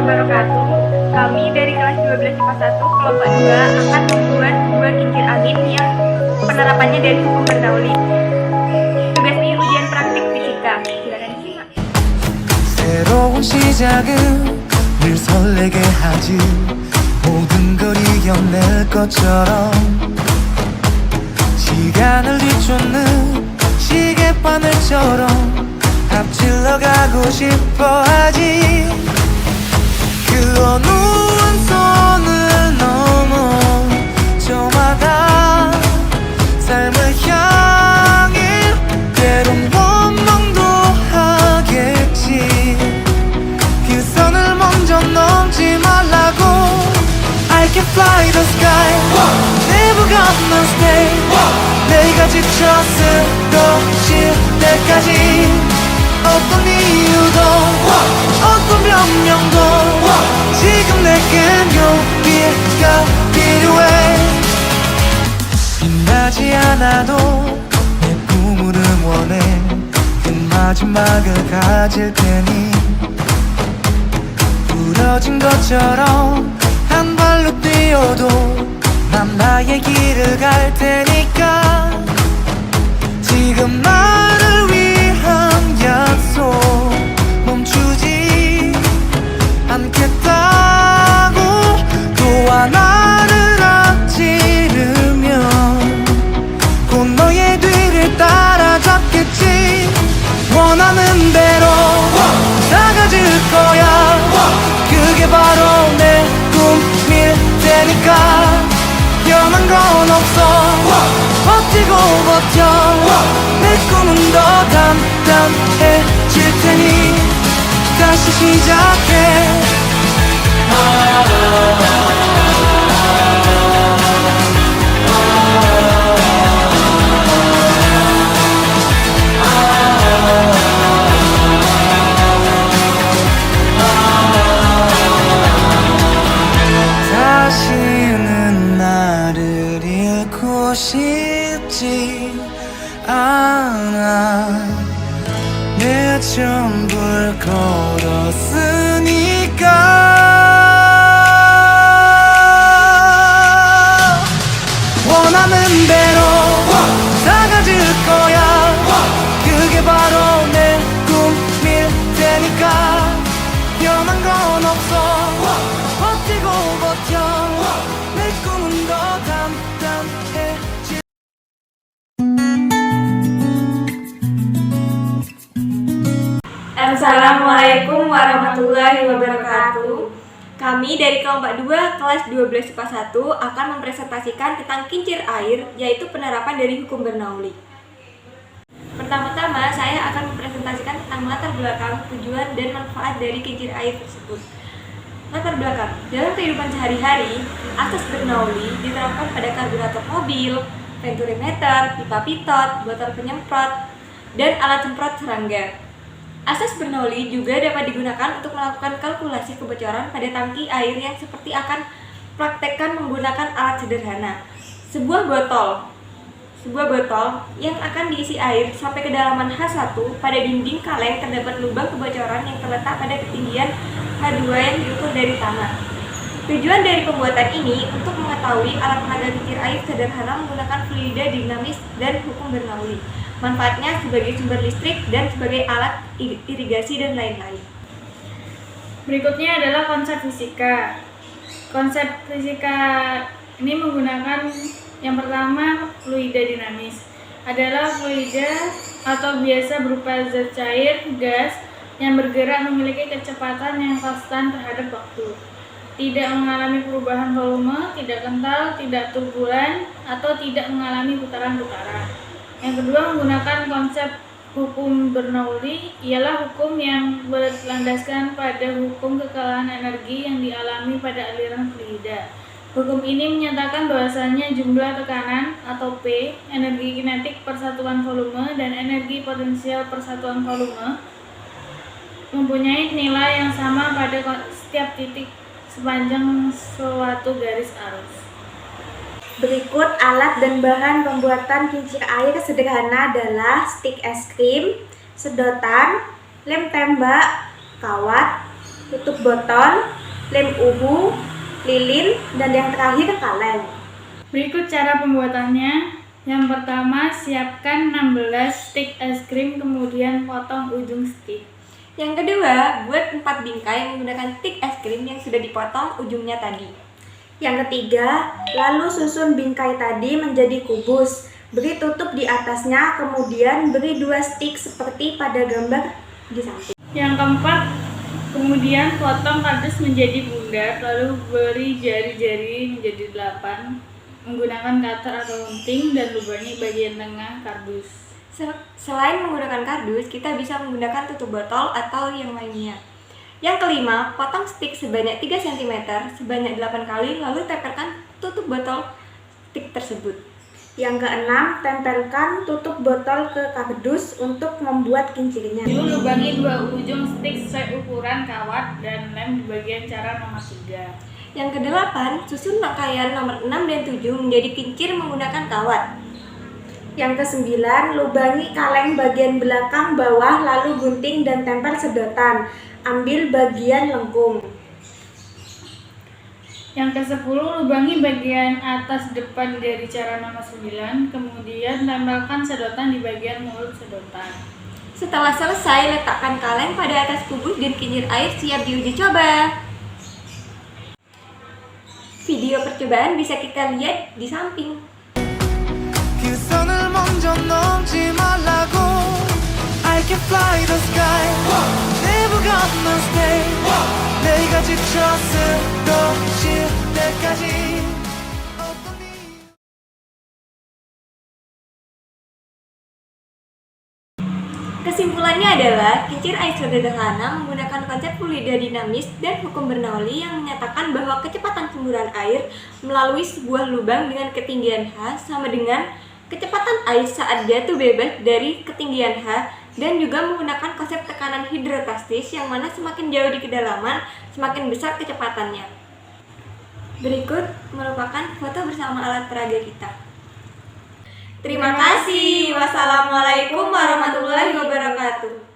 wabarakatuh. Kami dari kelas 12 IPA 1 kelompok 2 akan membuat sebuah kincir angin yang penerapannya dari hukum Bernoulli. Tugas ini ujian praktik fisika. Silakan disimak. 새로운 시작은 늘 설레게 하지 모든 걸 이겨낼 것처럼 시간을 뒤쫓는 시계바늘처럼 앞질러 가고 싶어 하지 그 어느 손을 넘어 저마다 삶을 향해 때론 원망도 하겠지 그 선을 먼저 넘지 말라고 I can fly the sky Never gonna stay 내가 지쳐 쓰러질 때까지 어떤 이유도 어떤 변명도 지금 내겐 용기가 필요해 빛나지 않아도 내 꿈을 응원해 그 마지막을 가질 테니 부러진 것처럼 한 발로 뛰어도 난 나의 길을 갈 테니까 지금 나를 위한 약속 멈추지 않겠다고 또 하나를 앞지르면 곧 너의 뒤를 따라잡겠지 원하는 대로 나가질 거야 그게 바로 내 꿈일 테니까 변한 건 없어 버티고 버텨 내 꿈은 더 단단해질 테니 다시 시작해 다시는 나를 잃고 싶지 않아 내 전부를 걸었으니까 원하는 대로 나가질 거야 그게 바로 내 꿈일 테니까 변한 건 없어 버티고 버텨 내 꿈은 더 단단해질 Assalamualaikum warahmatullahi wabarakatuh. Kami dari kelompok 2 kelas 12 IPA 1 akan mempresentasikan tentang kincir air, yaitu penerapan dari hukum Bernoulli. Pertama-tama saya akan mempresentasikan tentang latar belakang, tujuan, dan manfaat dari kincir air tersebut. Latar belakang, dalam kehidupan sehari-hari, asas Bernoulli diterapkan pada karburator mobil, venturimeter, pipa pitot, botol penyemprot, dan alat semprot serangga. Asas Bernoulli juga dapat digunakan untuk melakukan kalkulasi kebocoran pada tangki air yang seperti akan praktekkan menggunakan alat sederhana. Sebuah botol yang akan diisi air sampai kedalaman H1 pada dinding kaleng terdapat lubang kebocoran yang terletak pada ketinggian H2 yang diukur dari tanah. Tujuan dari pembuatan ini untuk mengetahui alat tenaga kincir air sederhana menggunakan fluida dinamis dan hukum Bernoulli. Manfaatnya sebagai sumber listrik dan sebagai alat irigasi dan lain-lain. Berikutnya adalah konsep fisika. Konsep fisika ini menggunakan yang pertama fluida dinamis. Adalah fluida atau biasa berupa zat cair, gas yang bergerak memiliki kecepatan yang konstan terhadap waktu. Tidak mengalami perubahan volume, tidak kental, tidak turbulen, atau tidak mengalami putaran-putaran. Yang kedua, menggunakan konsep hukum Bernoulli ialah hukum yang berlandaskan pada hukum kekalahan energi yang dialami pada aliran fluida. Hukum ini menyatakan bahwasanya jumlah tekanan atau P, energi kinetik per satuan volume, dan energi potensial per satuan volume mempunyai nilai yang sama pada setiap titik sepanjang suatu garis arus. Berikut alat dan bahan pembuatan kincir air sederhana adalah stik es krim, sedotan, lem tembak, kawat, tutup botol, lem uhu, lilin, dan yang terakhir kaleng. Berikut cara pembuatannya. Yang pertama, siapkan 16 stik es krim, kemudian potong ujung stik. Yang kedua, buat 4 bingkai menggunakan stik es krim yang sudah dipotong ujungnya tadi. Yang ketiga, lalu susun bingkai tadi menjadi kubus. Beri tutup di atasnya, kemudian beri 2 stik seperti pada gambar di samping. Yang keempat, kemudian potong kardus menjadi bulat, lalu beri jari-jari menjadi 8 menggunakan cutter atau gunting dan lubangi bagian tengah kardus. Selain menggunakan kardus, kita bisa menggunakan tutup botol atau yang lainnya. Yang kelima, potong stik sebanyak 3 cm sebanyak 8 kali, lalu tempelkan tutup botol stik tersebut. Yang keenam, tempelkan tutup botol ke kardus untuk membuat kincirnya. Lalu lubangi 2 ujung stik sesuai ukuran kawat dan lem di bagian cara nomor 3. Yang kedelapan, susun rangkaian nomor 6 dan 7 menjadi kincir menggunakan kawat. Yang kesembilan, lubangi kaleng bagian belakang bawah lalu gunting dan tempel sedotan. Ambil bagian lengkung. Yang ke-10, lubangi bagian atas depan dari cara nomor 9, kemudian tempelkan sedotan di bagian mulut sedotan. Setelah selesai, letakkan kaleng pada atas kubus dan kincir air siap diuji coba. Video percobaan bisa kita lihat di samping. 그 선을 먼저 넘지 말라고 I can fly the sky Never gonna stay 내가 지쳐 쓰러질 때까지 Kesimpulannya adalah, kincir air sederhana menggunakan konsep fluida dinamis dan hukum Bernoulli yang menyatakan bahwa kecepatan semburan air melalui sebuah lubang dengan ketinggian H sama dengan kecepatan air saat jatuh bebas dari ketinggian H, dan juga menggunakan konsep tekanan hidrostatis yang mana semakin jauh di kedalaman, semakin besar kecepatannya. Berikut merupakan foto bersama alat peraga kita. Terima kasih. Wassalamualaikum warahmatullahi wabarakatuh.